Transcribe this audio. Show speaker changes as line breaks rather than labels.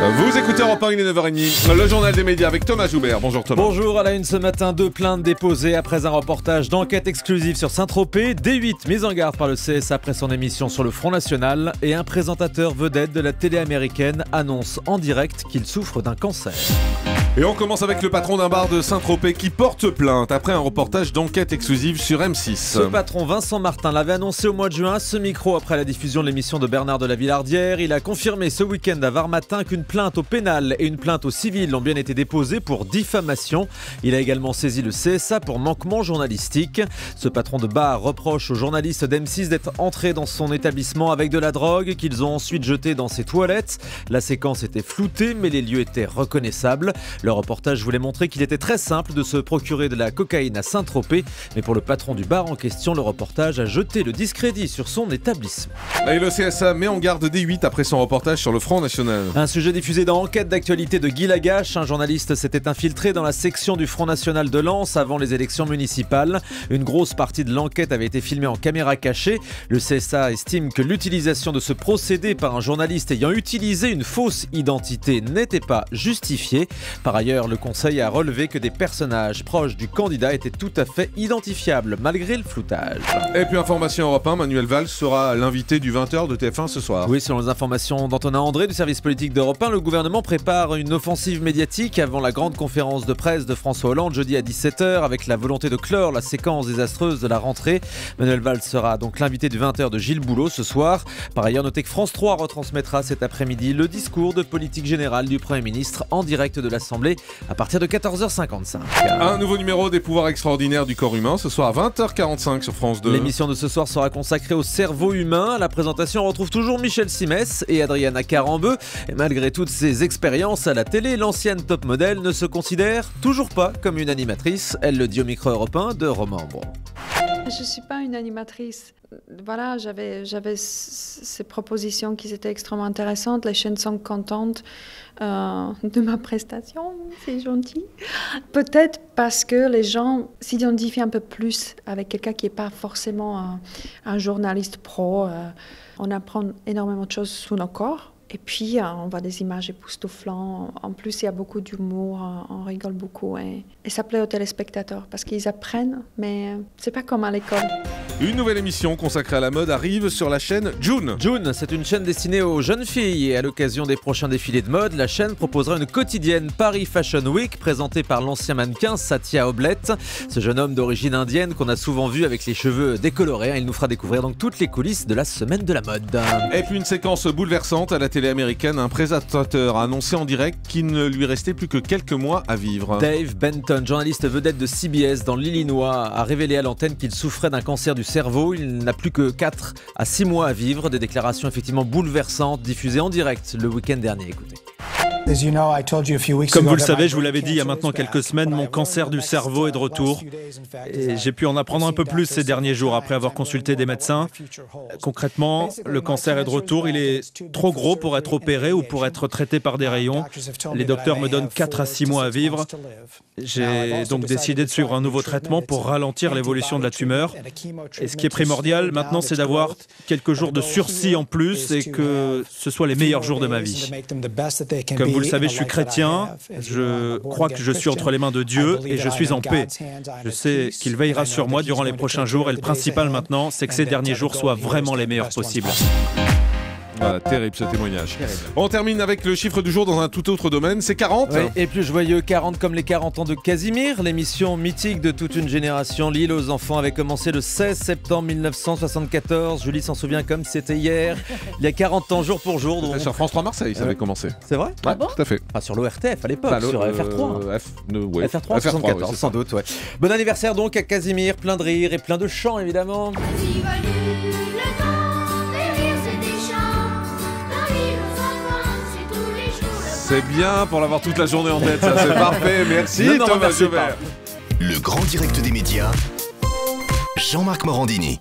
Vous écoutez Europe 1, il est 9h30, le journal des médias avec Thomas Joubert. Bonjour Thomas.
Bonjour, à la une ce matin, 2 plaintes déposées après un reportage d'enquête exclusive sur Saint-Tropez, D8 mis en garde par le CS après son émission sur le Front National et un présentateur vedette de la télé américaine annonce en direct qu'il souffre d'un cancer.
Et on commence avec le patron d'un bar de Saint-Tropez qui porte plainte après un reportage d'enquête exclusive sur M6.
Ce patron, Vincent Martin, l'avait annoncé au mois de juin à ce micro après la diffusion de l'émission de Bernard de la Villardière. Il a confirmé ce week-end à Var Matin qu'une plainte au pénal et une plainte au civil ont bien été déposées pour diffamation. Il a également saisi le CSA pour manquement journalistique. Ce patron de bar reproche aux journalistes d'M6 d'être entrés dans son établissement avec de la drogue qu'ils ont ensuite jetée dans ses toilettes. La séquence était floutée mais les lieux étaient reconnaissables. Le reportage voulait montrer qu'il était très simple de se procurer de la cocaïne à Saint-Tropez. Mais pour le patron du bar en question, le reportage a jeté le discrédit sur son établissement.
Et le CSA met en garde D8 après son reportage sur le Front National.
Un sujet diffusé dans Enquête d'actualité de Guy Lagache. Un journaliste s'était infiltré dans la section du Front National de Lens avant les élections municipales. Une grosse partie de l'enquête avait été filmée en caméra cachée. Le CSA estime que l'utilisation de ce procédé par un journaliste ayant utilisé une fausse identité n'était pas justifiée. Par ailleurs, le Conseil a relevé que des personnages proches du candidat étaient tout à fait identifiables malgré le floutage.
Et puis information Europe 1, Manuel Valls sera l'invité du 20h de TF1 ce soir.
Oui, selon les informations d'Antonin André du service politique d'Europe 1, le gouvernement prépare une offensive médiatique avant la grande conférence de presse de François Hollande jeudi à 17h avec la volonté de clore la séquence désastreuse de la rentrée. Manuel Valls sera donc l'invité du 20h de Gilles Boulot ce soir. Par ailleurs, notez que France 3 retransmettra cet après-midi le discours de politique générale du Premier ministre en direct de l'Assemblée à partir de 14h55.
Un nouveau numéro des pouvoirs extraordinaires du corps humain ce soir à 20h45 sur France 2.
L'émission de ce soir sera consacrée au cerveau humain. À la présentation, on retrouve toujours Michel Simès et Adriana Carambeu. Et malgré toutes ses expériences à la télé, l'ancienne top modèle ne se considère toujours pas comme une animatrice. Elle le dit au micro européen de Romain Ambron.
Je ne suis pas une animatrice. Voilà, j'avais ces propositions qui étaient extrêmement intéressantes. Les chaînes sont contentes de ma prestation, c'est gentil. Peut-être parce que les gens s'identifient un peu plus avec quelqu'un qui n'est pas forcément un journaliste pro. On apprend énormément de choses sur nos corps. Et puis, on voit des images époustouflantes. En plus, il y a beaucoup d'humour, on rigole beaucoup. Et ça plaît aux téléspectateurs parce qu'ils apprennent, mais c'est pas comme à l'école.
Une nouvelle émission consacrée à la mode arrive sur la chaîne June.
June, c'est une chaîne destinée aux jeunes filles. Et à l'occasion des prochains défilés de mode, la chaîne proposera une quotidienne Paris Fashion Week présentée par l'ancien mannequin Satya Oblett. Ce jeune homme d'origine indienne qu'on a souvent vu avec les cheveux décolorés. Il nous fera découvrir donc toutes les coulisses de la semaine de la mode.
Et puis une séquence bouleversante à la télé américaine, un présentateur a annoncé en direct qu'il ne lui restait plus que quelques mois à vivre.
Dave Benton, journaliste vedette de CBS dans l'Illinois, a révélé à l'antenne qu'il souffrait d'un cancer du cerveau. Il n'a plus que 4 à 6 mois à vivre. Des déclarations effectivement bouleversantes diffusées en direct le week-end dernier. Écoutez.
Comme vous le savez, je vous l'avais dit il y a maintenant quelques semaines, mon cancer du cerveau est de retour. Et j'ai pu en apprendre un peu plus ces derniers jours après avoir consulté des médecins. Concrètement, le cancer est de retour. Il est trop gros pour être opéré ou pour être traité par des rayons. Les docteurs me donnent 4 à 6 mois à vivre. J'ai donc décidé de suivre un nouveau traitement pour ralentir l'évolution de la tumeur. Et ce qui est primordial maintenant, c'est d'avoir quelques jours de sursis en plus et que ce soit les meilleurs jours de ma vie. Comme vous le savez, je suis chrétien, je crois que je suis entre les mains de Dieu et je suis en paix. Je sais qu'il veillera sur moi durant les prochains jours et le principal maintenant, c'est que ces derniers jours soient vraiment les meilleurs possibles.
Voilà, terrible ce témoignage. Terrible. On termine avec le chiffre du jour dans un tout autre domaine, c'est 40.
Oui, et plus joyeux, 40 comme les 40 ans de Casimir. L'émission mythique de toute une génération, L'île aux enfants, avait commencé le 16 septembre 1974. Julie s'en souvient comme si c'était hier. Il y a 40 ans, jour pour jour. Donc...
Sur France 3 Marseille, ça avait commencé.
C'est vrai?
Ouais, tout à fait.
Ah, sur l'ORTF à l'époque, sur FR3. FR3, 74,
oui,
sans doute, ouais. Bon anniversaire donc à Casimir, plein de rires et plein de chants évidemment.
C'est bien pour l'avoir toute la journée en tête, ça c'est parfait. Merci Thomas Joubert.
Le grand direct des médias, Jean-Marc Morandini.